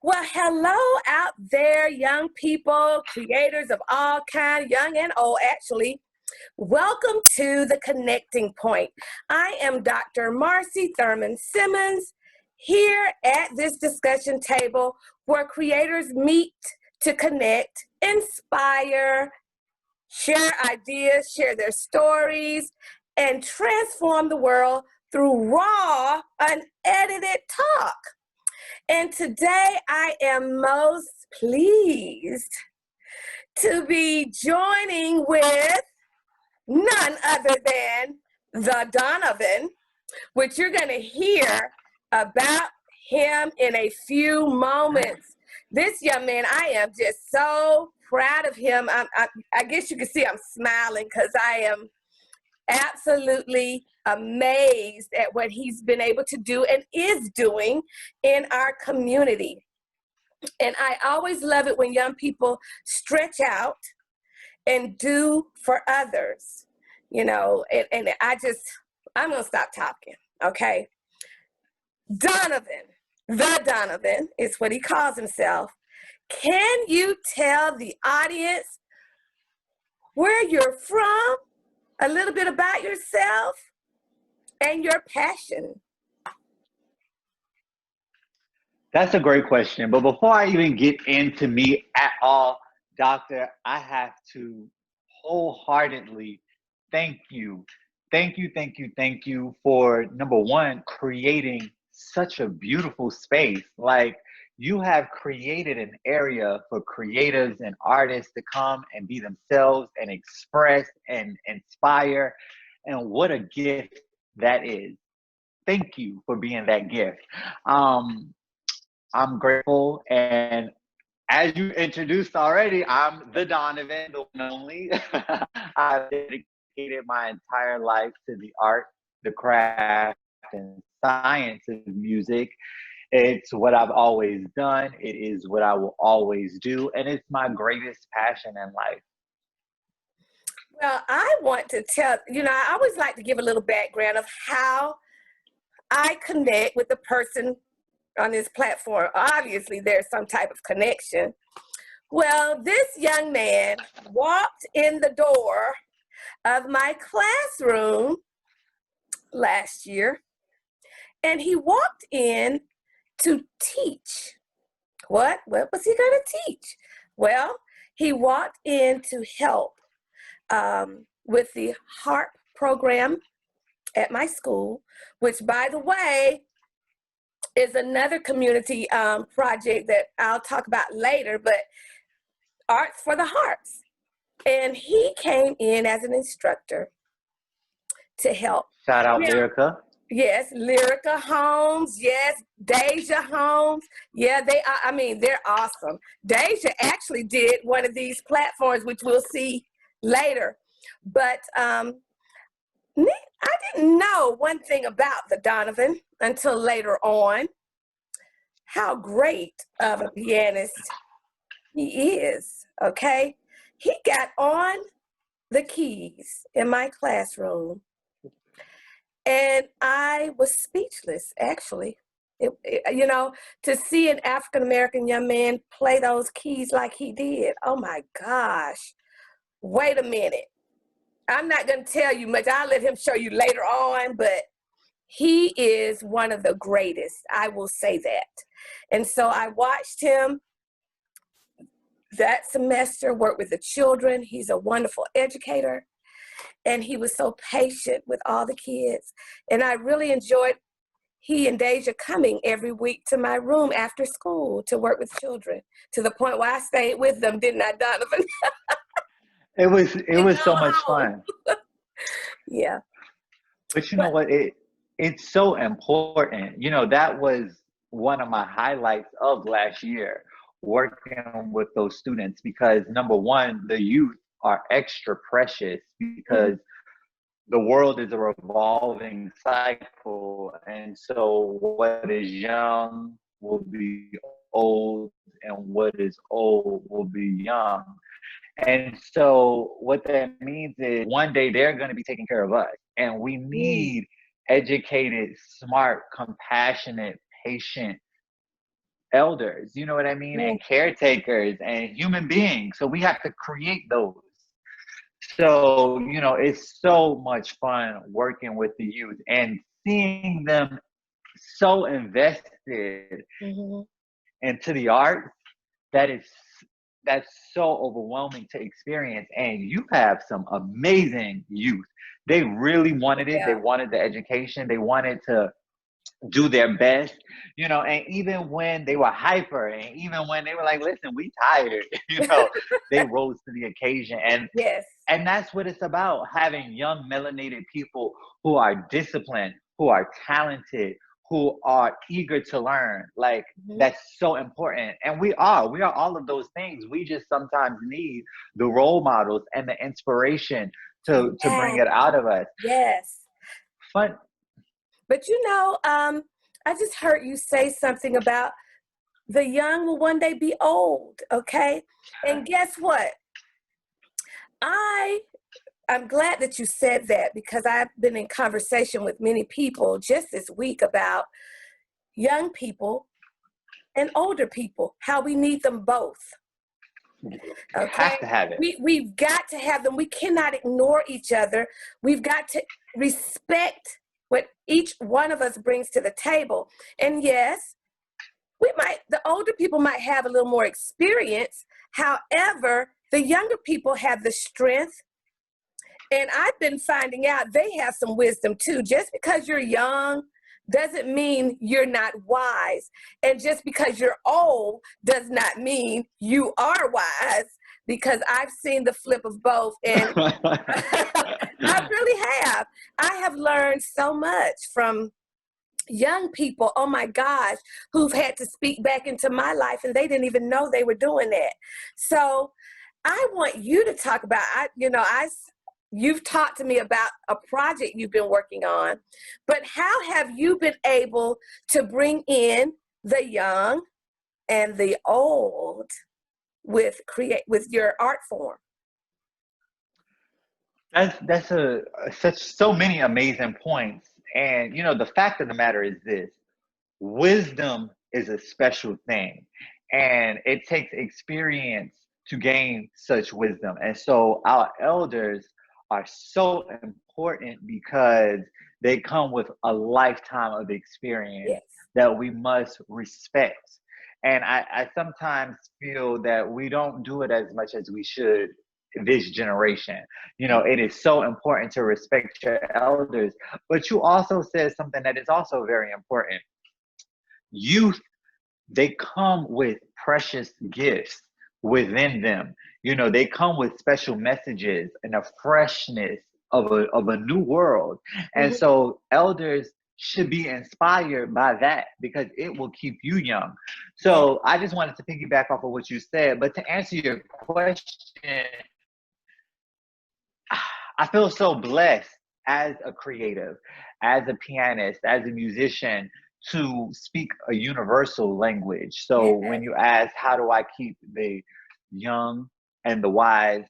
Well, hello out there, young people, creators of all kinds, young and old, actually. Welcome to The Connecting Point. I am Dr. Marcy Thurman Simmons, here at this discussion table where creators meet to connect, inspire, share ideas, share their stories, and transform the world through raw, unedited talk. And today I am most pleased to be joining with none other than the Donovan, which you're going to hear about him in a few moments. This young man, I am just so proud of him. I guess you can see I'm smiling because I am absolutely amazed at what he's been able to do and is doing in our community. And I always love it when young people stretch out and do for others, you know, and I'm gonna stop talking, okay? Donovan, the Donovan is what he calls himself. Can you tell the audience where you're from, a little bit about yourself, and your passion? That's a great question. But before I even get into me at all, Doctor, I have to wholeheartedly thank you. Thank you for number one, creating such a beautiful space. Like you have created an area for creatives and artists to come and be themselves and express and inspire. And what a gift that is. Thank you for being that gift. I'm grateful. And as you introduced already, I'm the Donovan, the one and only. I've dedicated my entire life to the art, the craft, and science of music. It's what I've always done. It is what I will always do. And it's my greatest passion in life. Well, I want to tell, I always like to give a little background of how I connect with the person on this platform. Obviously, there's some type of connection. Well, this young man walked in the door of my classroom last year, and he walked in to teach. What was he going to teach? Well, he walked in to help with the harp program at my school, which, by the way, is another community project that I'll talk about later, but Arts for the Harps. And he came in as an instructor to help. Shout out Lyrica. Yes, Lyrica Holmes. Yes, Deja Holmes. Yeah, they're awesome. Deja actually did one of these platforms, which we'll see later. But I didn't know one thing about the Donovan until later on, how great of a pianist he is, okay? He got on the keys in my classroom, and I was speechless, actually. To see an African-American young man play those keys like he did, oh my gosh. Wait a minute. I'm not going to tell you much. I'll let him show you later on, but he is one of the greatest. I will say that. And so I watched him that semester work with the children. He's a wonderful educator, and he was so patient with all the kids. And I really enjoyed he and Deja coming every week to my room after school to work with children, to the point where I stayed with them, didn't I, Donovan? It was so much fun. Yeah. But you know what? It's so important. That was one of my highlights of last year, working with those students, because number one, the youth are extra precious because the world is a revolving cycle. And so what is young will be old, and what is old will be young. And so what that means is one day they're going to be taking care of us. And we need educated, smart, compassionate, patient elders, you know what I mean, Mm. and caretakers and human beings. So we have to create those. So, it's so much fun working with the youth and seeing them so invested Mhm. into the art. that is that's so overwhelming to experience. And you have some amazing youth. They really wanted it. They Yeah. wanted the education. They wanted to do their best, and even when they were hyper, and even when they were like, listen, we tired, they rose to the occasion. Yes. And that's what it's about, having young melanated people who are disciplined, who are talented, who are eager to learn. Like, Mhm. that's so important. And we are all of those things. We just sometimes need the role models and the inspiration to bring Yes. it out of us. Yes. Fun. But I just heard you say something about the young will one day be old, okay? And guess what? I I'm glad that you said that, because I've been in conversation with many people just this week about young people and older people, how we need them both. Okay? Have to have it. We've got to have them. We cannot ignore each other. We've got to respect what each one of us brings to the table. And yes, the older people might have a little more experience. However, the younger people have the strength. And I've been finding out they have some wisdom too. Just because you're young doesn't mean you're not wise. And just because you're old does not mean you are wise, because I've seen the flip of both. And I really have. I have learned so much from young people, oh my gosh, who've had to speak back into my life and they didn't even know they were doing that. So I want you to talk about, you've talked to me about a project you've been working on, but how have you been able to bring in the young and the old with your art form? That's so many amazing points. And the fact of the matter is this: wisdom is a special thing, and it takes experience to gain such wisdom. And so our elders are so important because they come with a lifetime of experience Yes. that we must respect. And I sometimes feel that we don't do it as much as we should this generation. It is so important to respect your elders. But you also said something that is also very important. Youth, they come with precious gifts within them. They come with special messages and a freshness of a new world. And Mhm. so elders should be inspired by that, because it will keep you young. Yeah. So I just wanted to piggyback off of what you said. But to answer your question, I feel so blessed as a creative, as a pianist, as a musician, to speak a universal language. So Yes. when you ask, how do I keep the young and the wise,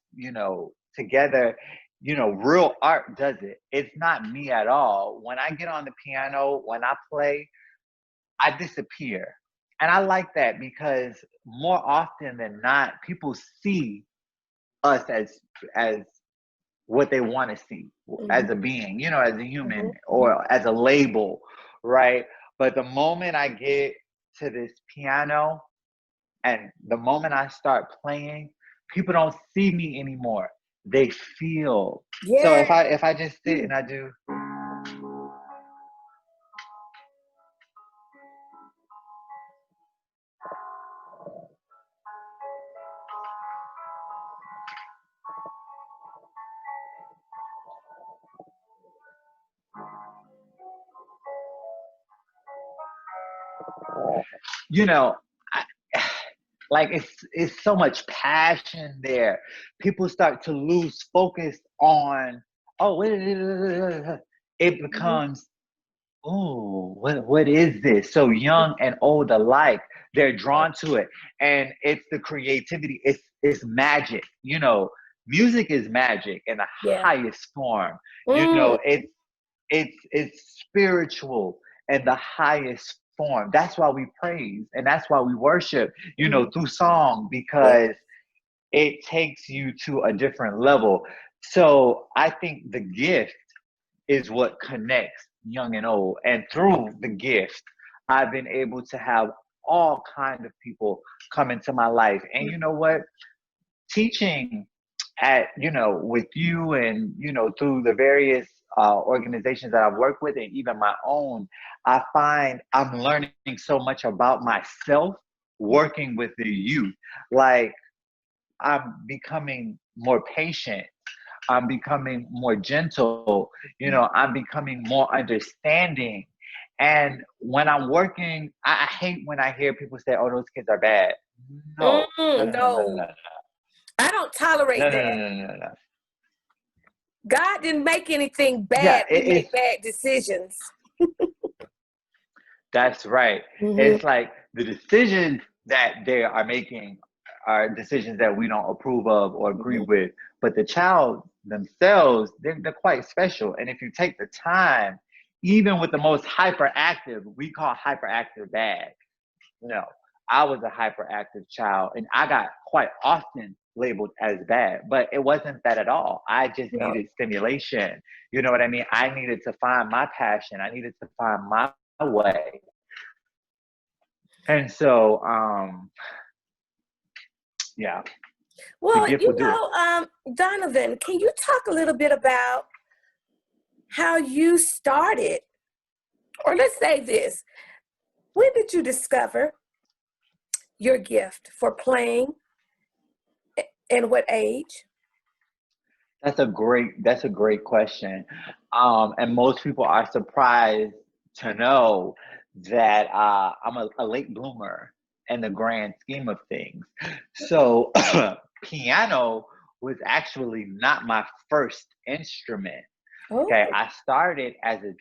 together, real art does it. It's not me at all. When I get on the piano, when I play, I disappear. And I like that, because more often than not, people see us as what they want to see Mhm. as a being, as a Mhm. human, Mhm. or as a label, right? But the moment I get to this piano and the moment I start playing, people don't see me anymore. They feel. So Yeah. if I just sit Mm. and I do, you know, I, like, it's so much passion there. People start to lose focus on, oh, it Mhm. becomes, oh, what is this? So young and old alike, they're drawn to it. And it's the creativity, it's magic. Music is magic in the Yeah. highest form. Mm. It's spiritual in the highest transformed. That's why we praise, and that's why we worship, through song, because it takes you to a different level. So I think the gift is what connects young and old. And through the gift, I've been able to have all kinds of people come into my life. And you know what? Teaching with you and, through the various organizations that I've worked with and even my own, I find I'm learning so much about myself working with the youth. Like, I'm becoming more patient. I'm becoming more gentle. I'm becoming more understanding. And when I'm working, I hate when I hear people say, "Oh, those kids are bad." No, No. I don't tolerate that. No. God didn't make anything bad. Yeah, He made bad decisions. That's right. It's like the decisions that they are making are decisions that we don't approve of or agree with. But the child themselves, they're quite special. And if you take the time, even with the most hyperactive, we call hyperactive bad. No, I was a hyperactive child, and I got quite often labeled as bad, but it wasn't that at all. I just needed stimulation. You know what I mean? I needed to find my passion. I needed to find my way. And so, yeah. Well, Donovan, can you talk a little bit about how you started? Or let's say this, when did you discover your gift for playing, and what age? That's a great question. And most people are surprised to know that I'm a late bloomer in the grand scheme of things. So piano was actually not my first instrument. Okay, I started as a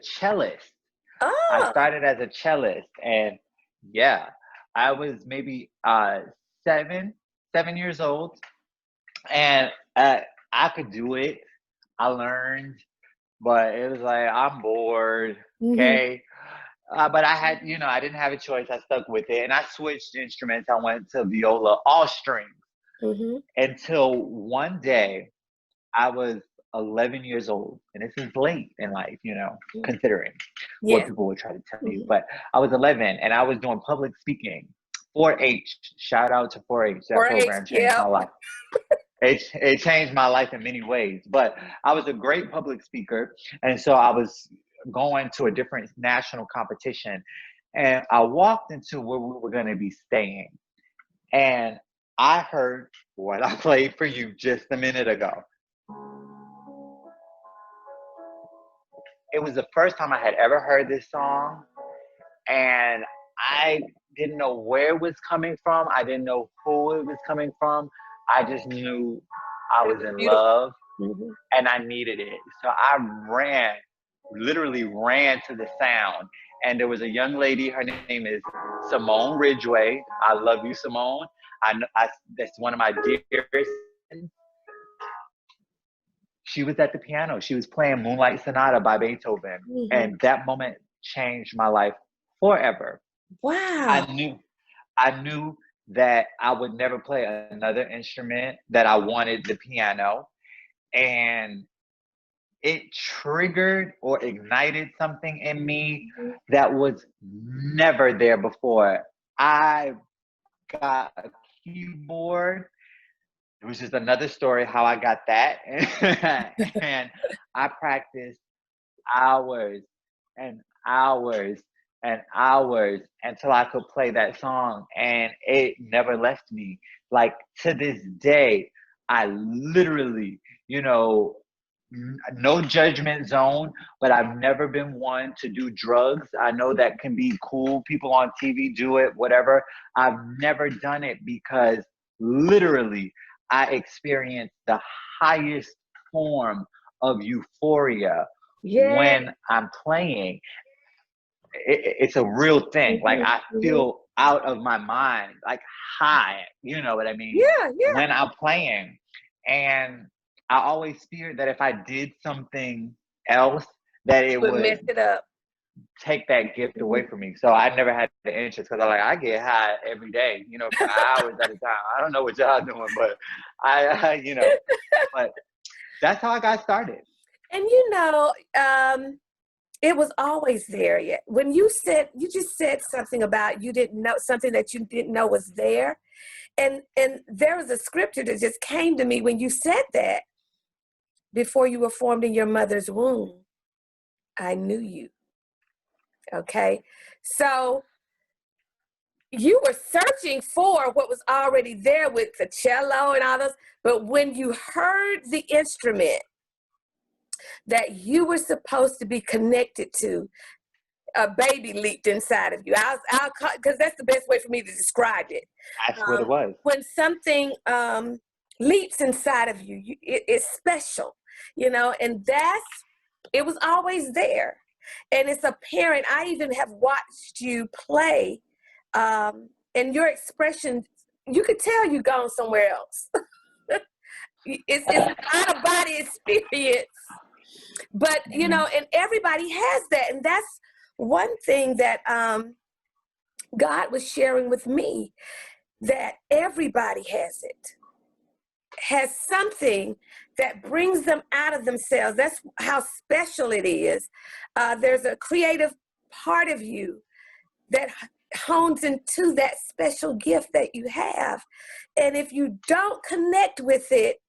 cellist. I started as a cellist, and yeah, I was maybe 7 years old, and I could do it. I learned, but it was like, I'm bored. Okay. But I had, I didn't have a choice. I stuck with it, and I switched instruments. I went to viola, all strings, until one day I was 11 years old, and this is late in life, considering what people would try to tell you. But I was 11, and I was doing public speaking. 4-H, shout out to 4-H. That program changed my life. It changed my life in many ways. But I was a great public speaker, and so I was going to a different national competition, and I walked into where we were going to be staying, and I heard what I played for you just a minute ago. It was the first time I had ever heard this song, and I didn't know where it was coming from. I didn't know who it was coming from. I just knew I was in love, and I needed it. So I literally ran to the sound. And there was a young lady, her name is Simone Ridgway. I love you, Simone. That's one of my dearest. She was at the piano. She was playing Moonlight Sonata by Beethoven. And that moment changed my life forever. Wow. I knew that I would never play another instrument, that I wanted the piano. And it triggered or ignited something in me that was never there before. I got a keyboard. It was just another story how I got that. And I practiced hours and hours and hours until I could play that song. And it never left me. Like, to this day, I literally, no judgment zone, but I've never been one to do drugs. I know that can be cool. People on TV do it, whatever. I've never done it because literally I experienced the highest form of euphoria when I'm playing. It's a real thing. Like, I feel out of my mind, like high, you know what I mean? When I'm playing. And I always feared that if I did something else, that it would mess it up. take that gift away from me. So I never had the interest because I get high every day, you know, for hours at a time. I don't know what y'all doing, but I you know, but that's how I got started. And you know, it was always there. Yet when you just said something about you didn't know something that you didn't know was there, and there was a scripture that just came to me when you said that. Before you were formed in your mother's womb, I knew you. Okay, so you were searching for what was already there with the cello and all those, but when you heard the instrument that you were supposed to be connected to, a baby leaped inside of you. I'll because that's the best way for me to describe it. That's what it was. When something leaps inside of you, it's special, you know, and it was always there. And it's apparent. I even have watched you play, and your expression, you could tell you've gone somewhere else. It's an out-of-body experience. But, you know, and everybody has that. And that's one thing that God was sharing with me, that everybody has something that brings them out of themselves. That's how special it is. There's a creative part of you that hones into that special gift that you have. And if you don't connect with it,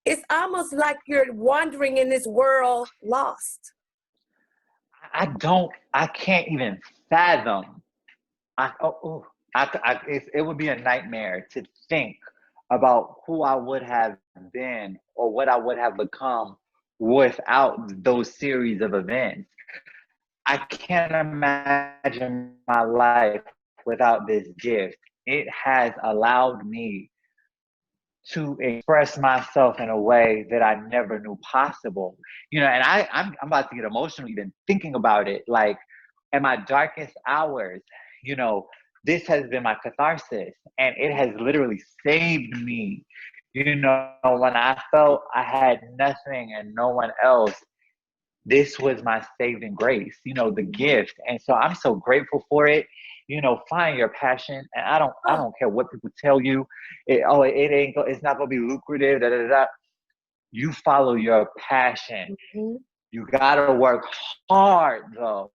it's almost like you're wandering in this world lost. I can't even fathom. It would be a nightmare to think about who I would have been or what I would have become without those series of events. I can't imagine my life without this gift. It has allowed me to express myself in a way that I never knew possible. You know, and I'm about to get emotional even thinking about it. Like, in my darkest hours, you know, this has been my catharsis, and it has literally saved me. You know, when I felt I had nothing and no one else, this was my saving grace, you know, the gift. And so I'm so grateful for it. You know, find your passion. And I don't care what people tell you. It's not gonna be lucrative, da da da. You follow your passion. Mm-hmm. You gotta work hard though.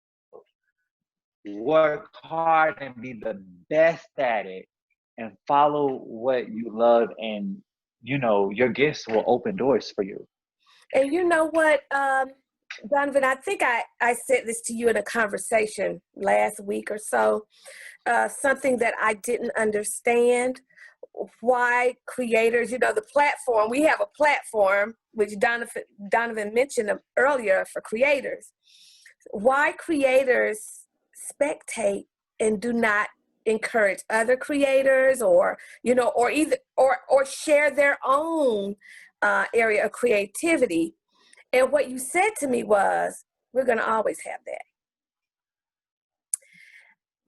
Work hard and be the best at it, and follow what you love, and you know, your gifts will open doors for you. And you know what, Donovan, I think I said this to you in a conversation last week or so, something that I didn't understand, why creators, you know, the platform, we have a platform, which Donovan mentioned earlier, for creators. Why creators spectate and do not encourage other creators, or, you know, or either, or share their own area of creativity. And what you said to me was, we're going to always have that.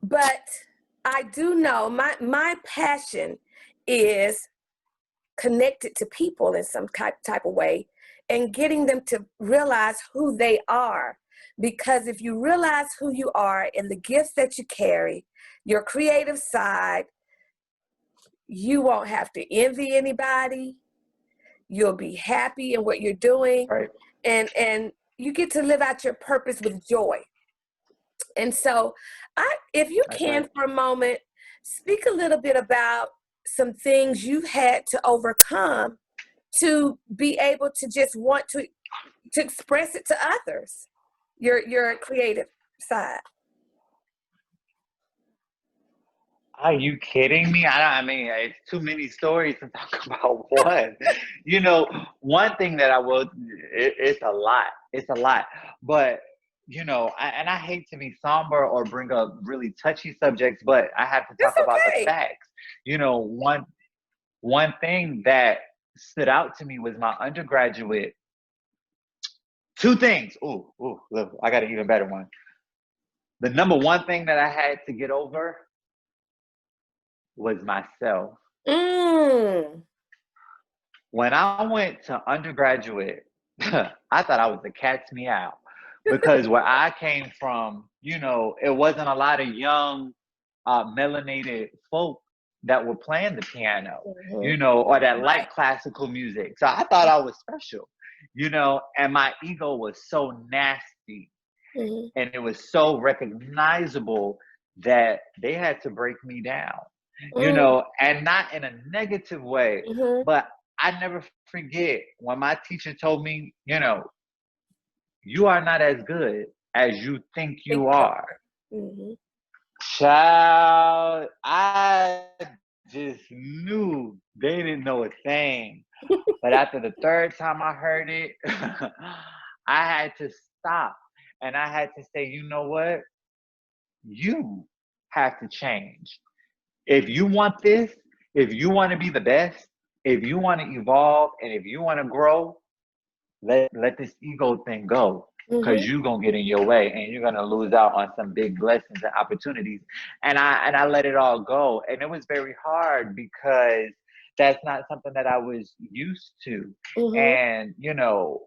But I do know my passion is connected to people in some type of way, and getting them to realize who they are. Because if you realize who you are and the gifts that you carry, your creative side, you won't have to envy anybody. You'll be happy in what you're doing. Right. And you get to live out your purpose with joy. And so if you can, for a moment, speak a little bit about some things you've had to overcome to be able to just want to express it to others, your creative side. Are you kidding me? I mean, it's too many stories to talk about one. You know, one thing that it's a lot. It's a lot. But, you know, I hate to be somber or bring up really touchy subjects, but I have to talk about the facts. You know, one thing that stood out to me was my undergraduate. Two things. Ooh, look, I got an even better one. The number one thing that I had to get over was myself. When I went to undergraduate, I thought I was the cat's meow. because where I came from, you know, it wasn't a lot of young melanated folk that were playing the piano, you know, or that liked classical music. So I thought I was special, you know, and my ego was so nasty and it was so recognizable that they had to break me down, you know, and not in a negative way, but I never forget when my teacher told me, you know, you are not as good as you think you are. Child, I just knew they didn't know a thing. But after the third time I heard it, I had to stop and I had to say, you know what? You have to change. If you want this, if you want to be the best, if you want to evolve, and if you want to grow, let this ego thing go, because you're gonna get in your way and you're gonna lose out on some big blessings and opportunities. And I let it all go, and it was very hard because that's not something that I was used to. And you know,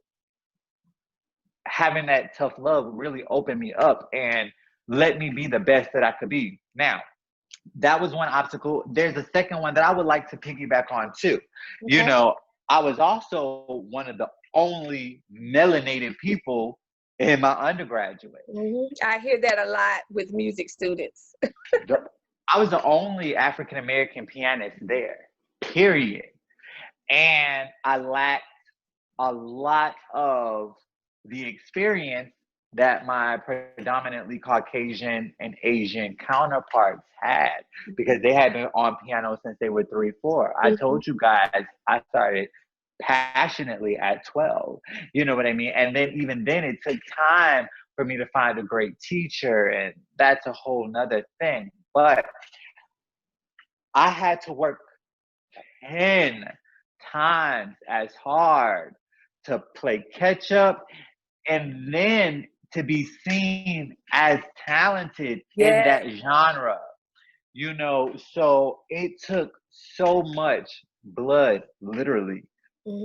having that tough love really opened me up and let me be the best that I could be. Now, that was one obstacle. There's a second one that I would like to piggyback on too. You know, I was also one of the only melanated people in my undergraduate. I hear that a lot with music students. I was the only African American pianist there, period. And I lacked a lot of the experience that my predominantly Caucasian and Asian counterparts had, because they had been on piano since they were 3, 4. I told you guys I started passionately at 12. You know what I mean? And then even then it took time for me to find a great teacher, and that's a whole nother thing. But I had to work 10 times as hard to play catch up and then to be seen as talented in that genre, you know. So it took so much blood, literally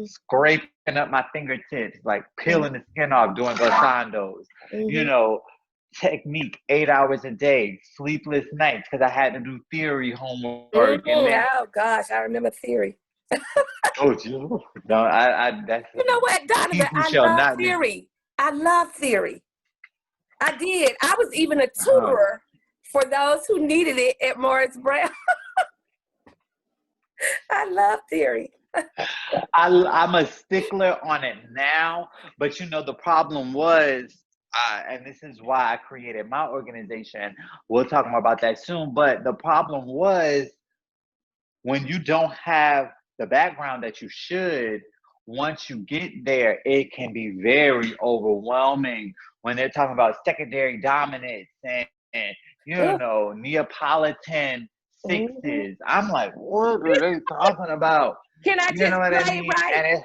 scraping up my fingertips, like peeling the skin off, doing glissandos, you know, technique 8 hours a day, sleepless nights because I had to do theory homework. And then, oh gosh, I remember theory. oh, no, that's, you know what, Donovan, I love theory. I love theory. I did. I was even a tutor for those who needed it at Morris Brown. I love theory. I'm a stickler on it now, but you know, the problem was, and this is why I created my organization. We'll talk more about that soon. But the problem was, when you don't have the background that you should, once you get there, it can be very overwhelming when they're talking about secondary dominance and you know, Neapolitan sixes. I'm like, what are they talking about? Can I just play it right? And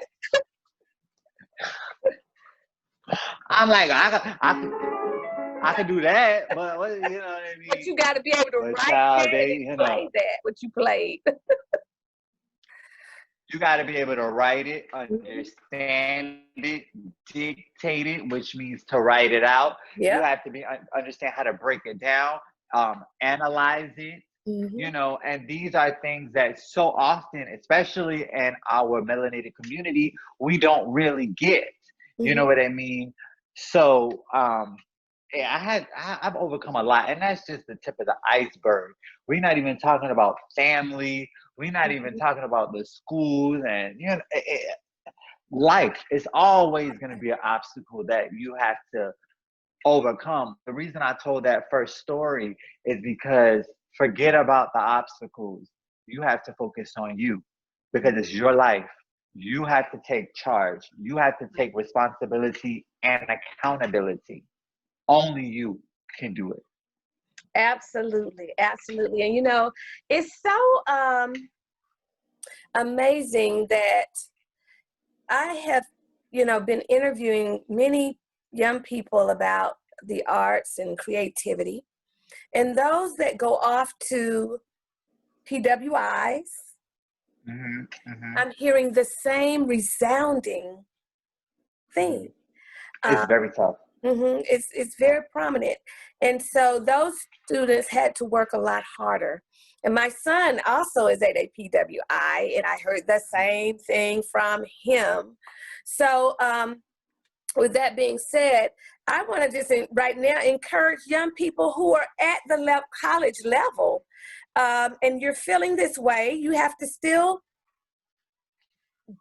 I'm like, I could do that, but what, you know what I mean? But you got to be able to write and play that, what you played. You got to be able to write it, understand it, dictate it, which means to write it out. You have to understand how to break it down, analyze it, you know, and these are things that so often, especially in our melanated community, we don't really get. You know what I mean? So, I've overcome a lot, and that's just the tip of the iceberg. We're not even talking about family. We're not even talking about the schools, and you know, life is always going to be an obstacle that you have to overcome. The reason I told that first story is because forget about the obstacles. You have to focus on you, because it's your life. You have to take charge. You have to take responsibility and accountability. Only you can do it. Absolutely, absolutely. And you know, it's so amazing that I have, you know, been interviewing many young people about the arts and creativity, and those that go off to PWIs, I'm hearing the same resounding thing. It's very tough. It's very prominent. And so those students had to work a lot harder. And my son also is at a PWI, and I heard the same thing from him. So with that being said, I want to just right now encourage young people who are at the college level, and you're feeling this way, you have to still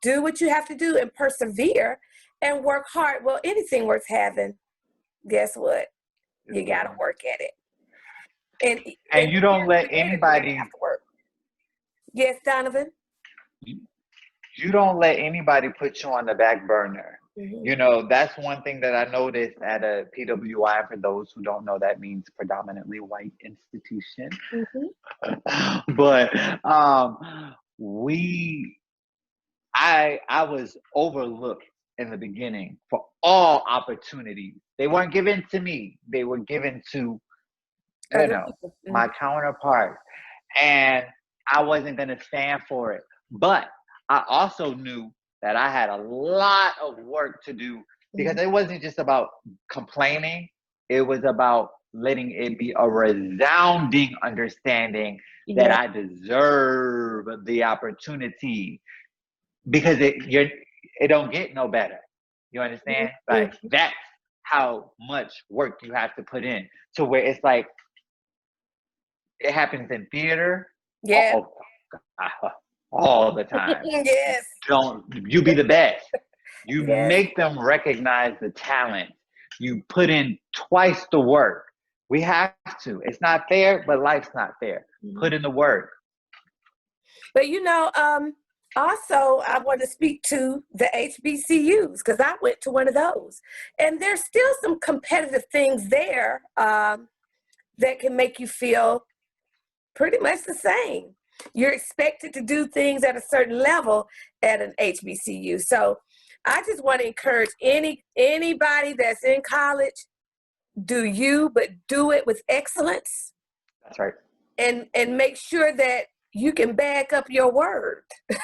do what you have to do and persevere and work hard. Well, anything worth having, guess what? You got to work at it. And you don't let anybody have to work. Yes, Donovan? You don't let anybody put you on the back burner. You know, that's one thing that I noticed at a PWI. For those who don't know, that means predominantly white institution. But I was overlooked in the beginning for all opportunities. They weren't given to me. They were given to, you know, my counterparts. And I wasn't going to stand for it. But I also knew that I had a lot of work to do, because it wasn't just about complaining. It was about letting it be a resounding understanding that I deserve the opportunity, because it don't get no better. You understand? Like, that's how much work you have to put in, to where it's like, it happens in theater. All the time. Don't you be the best. You make them recognize the talent. You put in twice the work. We have to. It's not fair, but life's not fair. Put in the work. But you know, also I want to speak to the HBCUs, because I went to one of those, and there's still some competitive things there that can make you feel pretty much the same. You're expected to do things at a certain level at an HBCU. So I just want to encourage anybody that's in college, do you, but do it with excellence. That's right. And make sure that you can back up your word.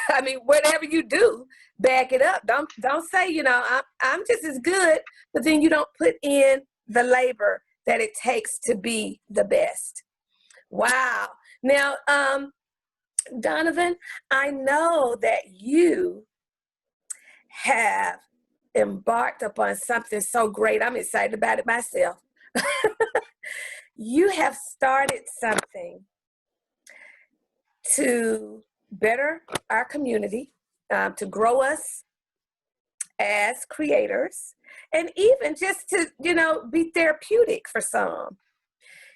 I mean, whatever you do, back it up. Don't say, you know, I'm just as good, but then you don't put in the labor that it takes to be the best. Wow. Now, Donovan, I know that you have embarked upon something so great. I'm excited about it myself. You have started something to better our community, to grow us as creators, and even just to, you know, be therapeutic for some.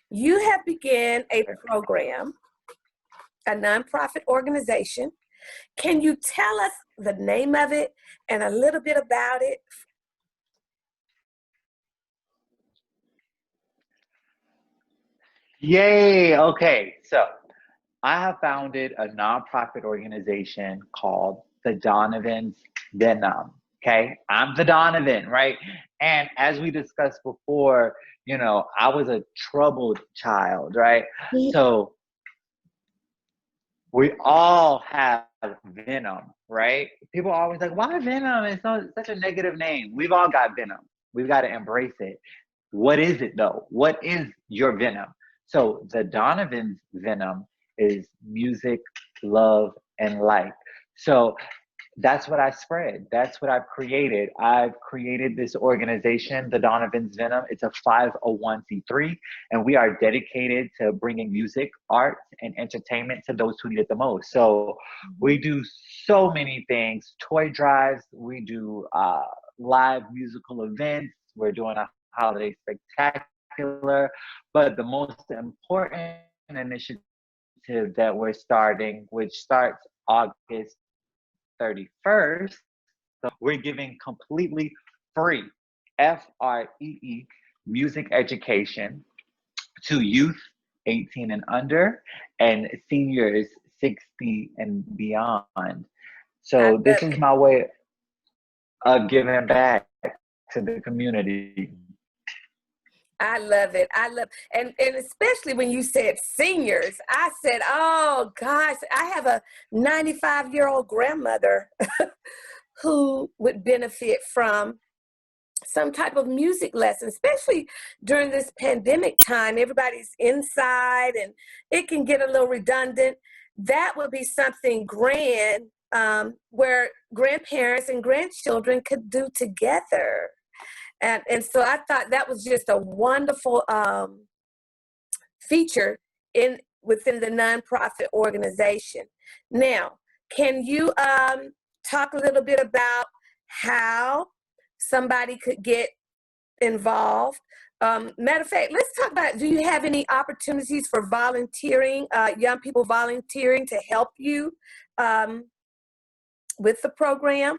You have begun a program, a nonprofit organization. Can you tell us the name of it and a little bit about it? Yay. Okay. So I have founded a nonprofit organization called the Donovans Venom. Okay. I'm the Donovan, right? And as we discussed before, you know, I was a troubled child, right? So we all have venom, right? People are always like, why venom? It's such a negative name. We've all got venom. We've got to embrace it. What is it though? What is your venom? So the Donovan's Venom is music, love, and life. So that's what I spread. That's what I've created. I've created this organization, the Donovans Venom. It's a 501c3, and we are dedicated to bringing music, art, and entertainment to those who need it the most. So we do so many things: toy drives. We do live musical events. We're doing a holiday spectacular. But the most important initiative that we're starting, which starts August 31st, so we're giving completely free, free, music education to youth 18 and under and seniors 60 and beyond. So this is my way of giving back to the community. I love it. And especially when you said seniors, I said, oh gosh, I have a 95-year-old grandmother who would benefit from some type of music lesson, especially during this pandemic time. Everybody's inside and it can get a little redundant. That would be something grand, where grandparents and grandchildren could do together. And so I thought that was just a wonderful feature within the nonprofit organization. Now, can you talk a little bit about how somebody could get involved? Matter of fact, let's talk about, do you have any opportunities for volunteering, young people volunteering to help you with the program?